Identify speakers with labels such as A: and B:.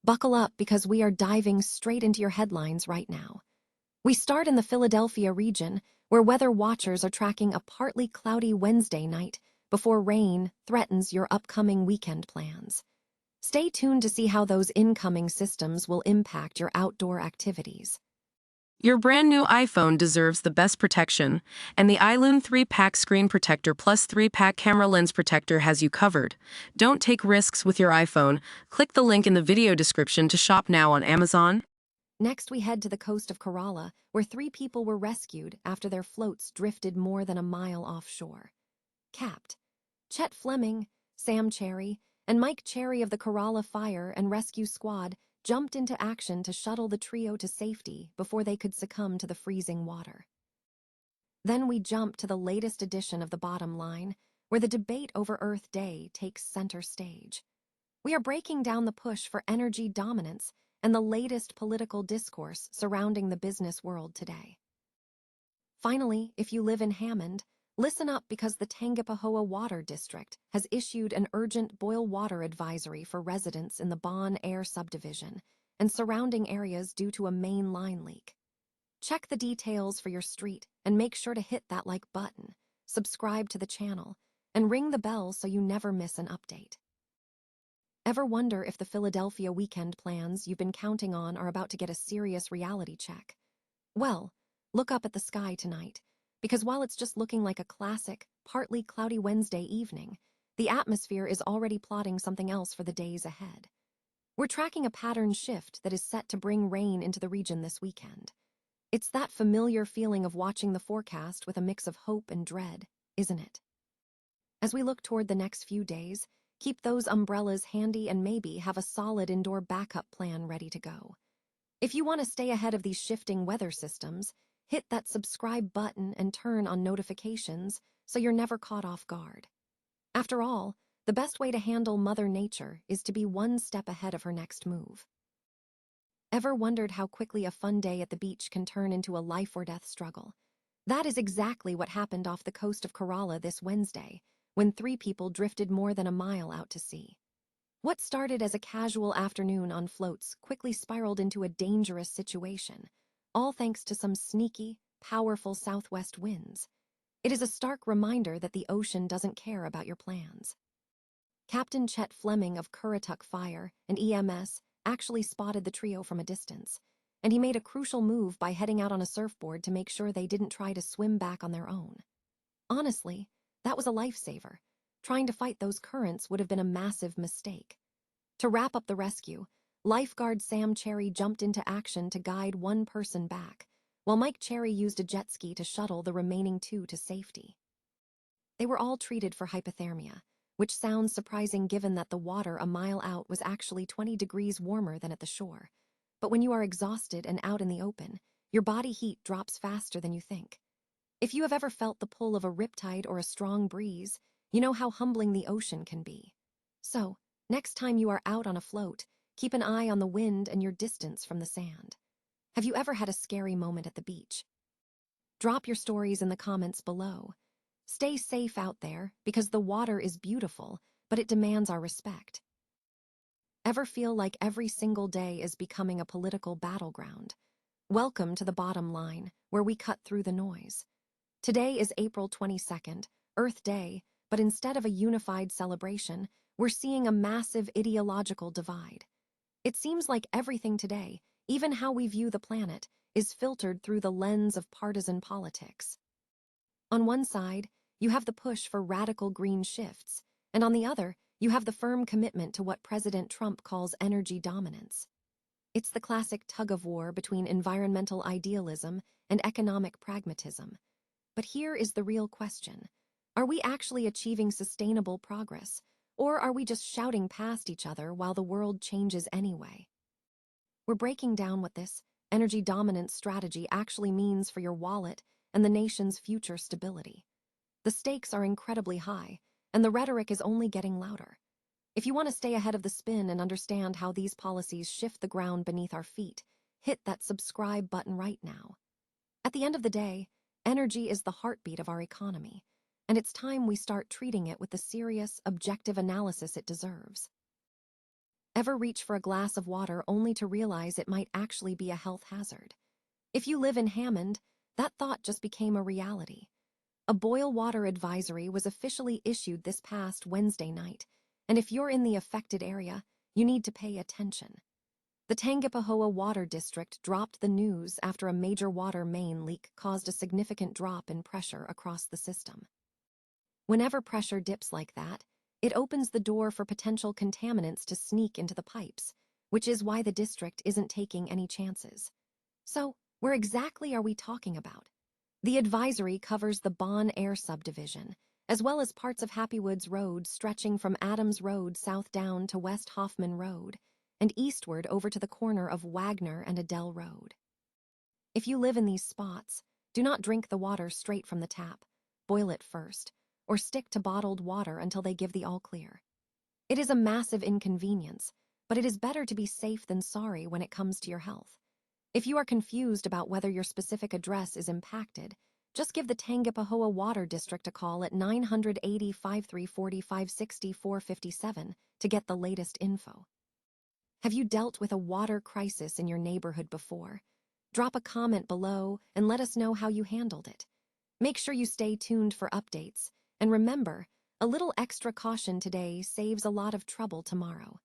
A: Buckle up because we are diving straight into your headlines right now. We start in the Philadelphia region, where weather watchers are tracking a partly cloudy Wednesday night before rain threatens your upcoming weekend plans. Stay tuned to see how those incoming systems will impact your outdoor activities.
B: Your brand new iPhone deserves the best protection, and the iLune 3-pack screen protector plus 3-pack camera lens protector has you covered. Don't take risks with your iPhone. Click the link in the video description to shop now on Amazon.
A: Next, we head to the coast of Corolla, where 3 people were rescued after their floats drifted more than a mile offshore. Capt. Chet Fleming, Sam Cherry, and Mike Cherry of the Corolla Fire and Rescue Squad jumped into action to shuttle the trio to safety before they could succumb to the freezing water. Then we jump to the latest edition of The Bottom Line, where the debate over Earth Day takes center stage. We are breaking down the push for energy dominance and the latest political discourse surrounding the business world today. Finally, if you live in Hammond, listen up because the Tangipahoa Water District has issued an urgent boil water advisory for residents in the Bon Air subdivision and surrounding areas due to a main line leak. Check the details for your street and make sure to hit that like button, subscribe to the channel, and ring the bell so you never miss an update. Ever wonder if the Philadelphia weekend plans you've been counting on are about to get a serious reality check? Well, look up at the sky tonight, because while it's just looking like a classic, partly cloudy Wednesday evening, the atmosphere is already plotting something else for the days ahead. We're tracking a pattern shift that is set to bring rain into the region this weekend. It's that familiar feeling of watching the forecast with a mix of hope and dread, isn't it? As we look toward the next few days, keep those umbrellas handy and maybe have a solid indoor backup plan ready to go. If you want to stay ahead of these shifting weather systems, hit that subscribe button and turn on notifications so you're never caught off guard. After all, the best way to handle Mother Nature is to be one step ahead of her next move. Ever wondered how quickly a fun day at the beach can turn into a life-or-death struggle? That is exactly what happened off the coast of Corolla this Wednesday, when 3 people drifted more than a mile out to sea. What started as a casual afternoon on floats quickly spiraled into a dangerous situation, all thanks to some sneaky, powerful southwest winds. It is a stark reminder that the ocean doesn't care about your plans. Captain Chet Fleming of Currituck Fire and EMS actually spotted the trio from a distance, and he made a crucial move by heading out on a surfboard to make sure they didn't try to swim back on their own. Honestly, that was a lifesaver. Trying to fight those currents would have been a massive mistake. To wrap up the rescue, lifeguard Sam Cherry jumped into action to guide one person back, while Mike Cherry used a jet ski to shuttle the remaining 2 to safety. They were all treated for hypothermia, which sounds surprising given that the water a mile out was actually 20 degrees warmer than at the shore. But when you are exhausted and out in the open, your body heat drops faster than you think. If you have ever felt the pull of a riptide or a strong breeze, you know how humbling the ocean can be. So, next time you are out on a float, keep an eye on the wind and your distance from the sand. Have you ever had a scary moment at the beach? Drop your stories in the comments below. Stay safe out there because the water is beautiful, but it demands our respect. Ever feel like every single day is becoming a political battleground? Welcome to The Bottom Line, where we cut through the noise. Today is April 22nd, Earth Day, but instead of a unified celebration, we're seeing a massive ideological divide. It seems like everything today, even how we view the planet, is filtered through the lens of partisan politics. On one side, you have the push for radical green shifts, and on the other, you have the firm commitment to what President Trump calls energy dominance. It's the classic tug-of-war between environmental idealism and economic pragmatism. But here is the real question. Are we actually achieving sustainable progress, or are we just shouting past each other while the world changes anyway? We're breaking down what this energy dominance strategy actually means for your wallet and the nation's future stability. The stakes are incredibly high, and the rhetoric is only getting louder. If you want to stay ahead of the spin and understand how these policies shift the ground beneath our feet, hit that subscribe button right now. At the end of the day, energy is the heartbeat of our economy, and it's time we start treating it with the serious, objective analysis it deserves. Ever reach for a glass of water only to realize it might actually be a health hazard? If you live in Hammond, that thought just became a reality. A boil water advisory was officially issued this past Wednesday night, and if you're in the affected area, you need to pay attention. The Tangipahoa Water District dropped the news after a major water main leak caused a significant drop in pressure across the system. Whenever pressure dips like that, it opens the door for potential contaminants to sneak into the pipes, which is why the district isn't taking any chances. So, where exactly are we talking about? The advisory covers the Bon Air subdivision, as well as parts of Happy Woods Road stretching from Adams Road south down to West Hoffman Road, and eastward over to the corner of Wagner and Adele Road. If you live in these spots, do not drink the water straight from the tap, boil it first, or stick to bottled water until they give the all-clear. It is a massive inconvenience, but it is better to be safe than sorry when it comes to your health. If you are confused about whether your specific address is impacted, just give the Tangipahoa Water District a call at 980-5340-560-457 to get the latest info. Have you dealt with a water crisis in your neighborhood before? Drop a comment below and let us know how you handled it. Make sure you stay tuned for updates, and remember, a little extra caution today saves a lot of trouble tomorrow.